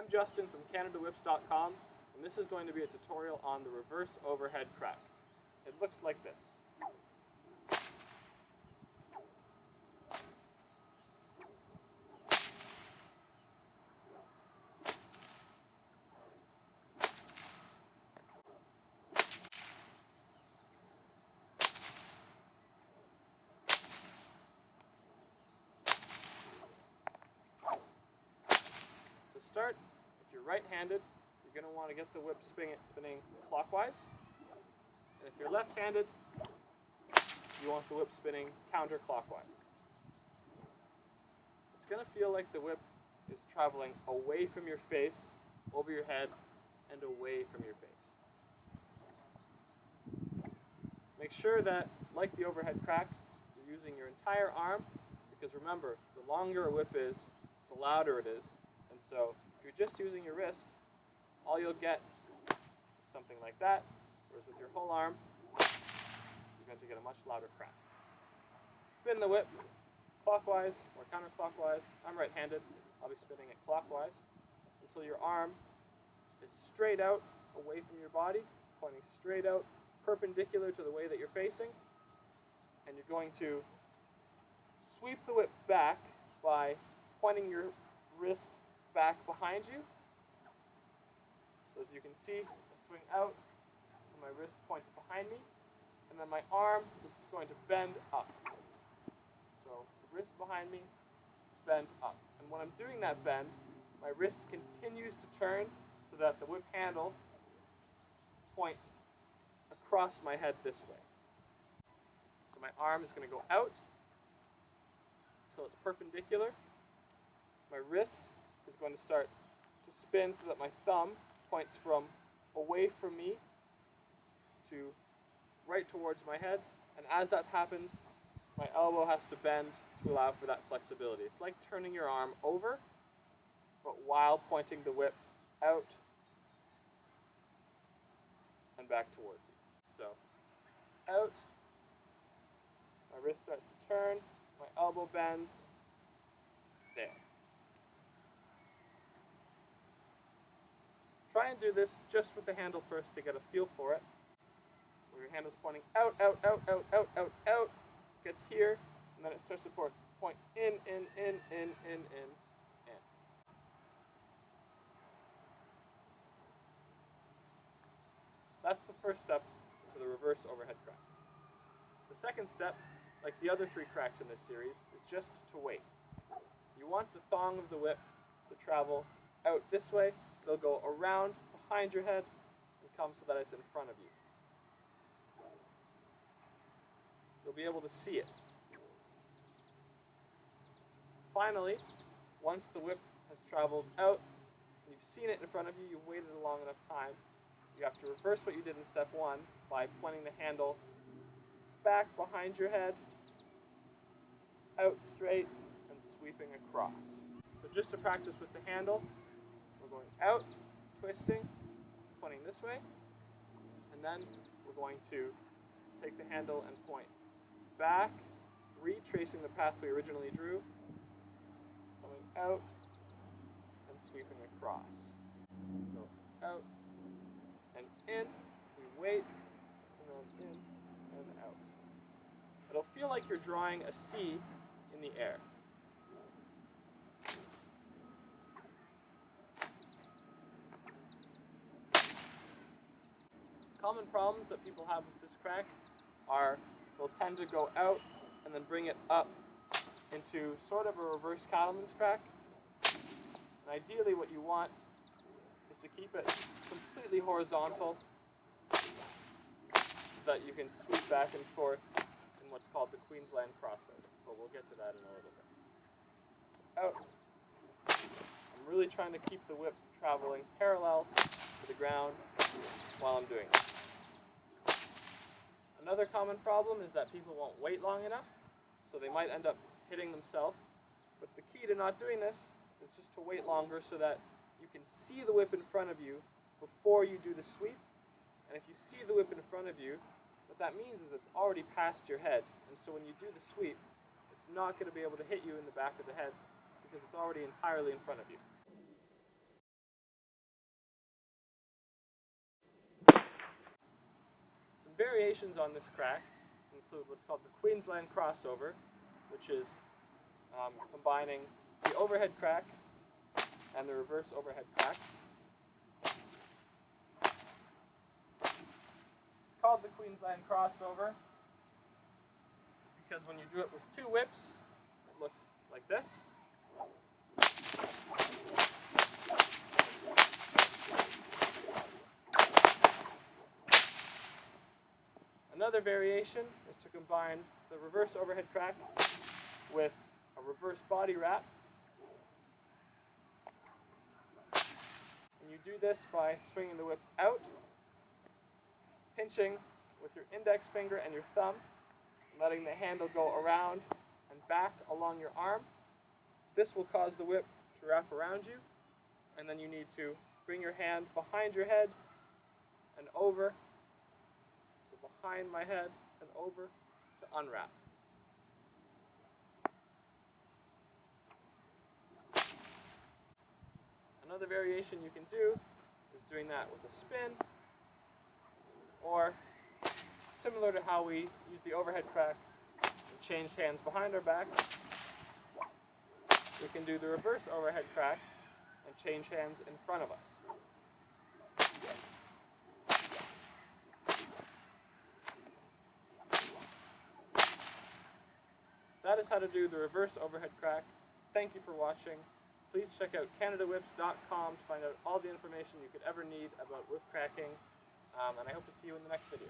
I'm Justin from CanadaWhips.com, and this is going to be a tutorial on the reverse overhead crack. It looks like this. To start, if you're right-handed, you're going to want to get the whip spinning clockwise. And if you're left-handed, you want the whip spinning counterclockwise. It's going to feel like the whip is traveling away from your face, over your head, and away from your face. Make sure that, like the overhead crack, you're using your entire arm, because remember, the longer a whip is, the louder it is. And so, if you're just using your wrist, all you'll get is something like that, whereas with your whole arm, you're going to get a much louder crack. Spin the whip clockwise or counterclockwise. I'm right-handed. I'll be spinning it clockwise until your arm is straight out away from your body, pointing straight out, perpendicular to the way that you're facing. And you're going to sweep the whip back by pointing your wrist back behind you. So as you can see, I swing out, and my wrist points behind me, and then my arm is going to bend up. So the wrist behind me, bend up. And when I'm doing that bend, my wrist continues to turn so that the whip handle points across my head this way. So my arm is going to go out until it's perpendicular. My wrist is going to start to spin so that my thumb points from away from me to right towards my head. And as that happens, my elbow has to bend to allow for that flexibility. It's like turning your arm over, but while pointing the whip out and back towards you. So, out, my wrist starts to turn, my elbow bends, there. Try and do this just with the handle first to get a feel for it. Where your handle's pointing out, out, out, out, out, out, out, gets here, and then it starts to point in, in, in, in, in, in, in. That's the first step for the reverse overhead crack. The second step, like the other three cracks in this series, is just to wait. You want the thong of the whip to travel out this way. They'll go around behind your head and come so that it's in front of you. You'll be able to see it. Finally, once the whip has traveled out and you've seen it in front of you, you've waited a long enough time, you have to reverse what you did in step one by pointing the handle back behind your head, out straight, and sweeping across. So just to practice with the handle, we're going out, twisting, pointing this way, and then we're going to take the handle and point back, retracing the path we originally drew, coming out, and sweeping across. So out, and in, we wait, and then in, and out. It'll feel like you're drawing a C in the air. Common problems that people have with this crack are they'll tend to go out and then bring it up into sort of a reverse cattleman's crack. And ideally what you want is to keep it completely horizontal so that you can sweep back and forth in what's called the Queensland crossover. But we'll get to that in a little bit. Out. I'm really trying to keep the whip traveling parallel to the ground while I'm doing it. Another common problem is that people won't wait long enough, so they might end up hitting themselves. But the key to not doing this is just to wait longer so that you can see the whip in front of you before you do the sweep. And if you see the whip in front of you, what that means is it's already past your head. And so when you do the sweep, it's not going to be able to hit you in the back of the head because it's already entirely in front of you. variations on this crack include what's called the Queensland crossover, which is combining the overhead crack and the reverse overhead crack. It's called the Queensland crossover because when you do it with two whips, it looks like this. Another variation is to combine the reverse overhead crack with a reverse body wrap. And you do this by swinging the whip out, pinching with your index finger and your thumb, and letting the handle go around and back along your arm. This will cause the whip to wrap around you, and then you need to bring your hand behind your head and over, behind my head and over to unwrap. Another variation you can do is doing that with a spin, or similar to how we use the overhead crack and change hands behind our back, we can do the reverse overhead crack and change hands in front of us. That is how to do the reverse overhead crack. Thank you for watching. Please check out CanadaWhips.com to find out all the information you could ever need about whip cracking, and I hope to see you in the next video.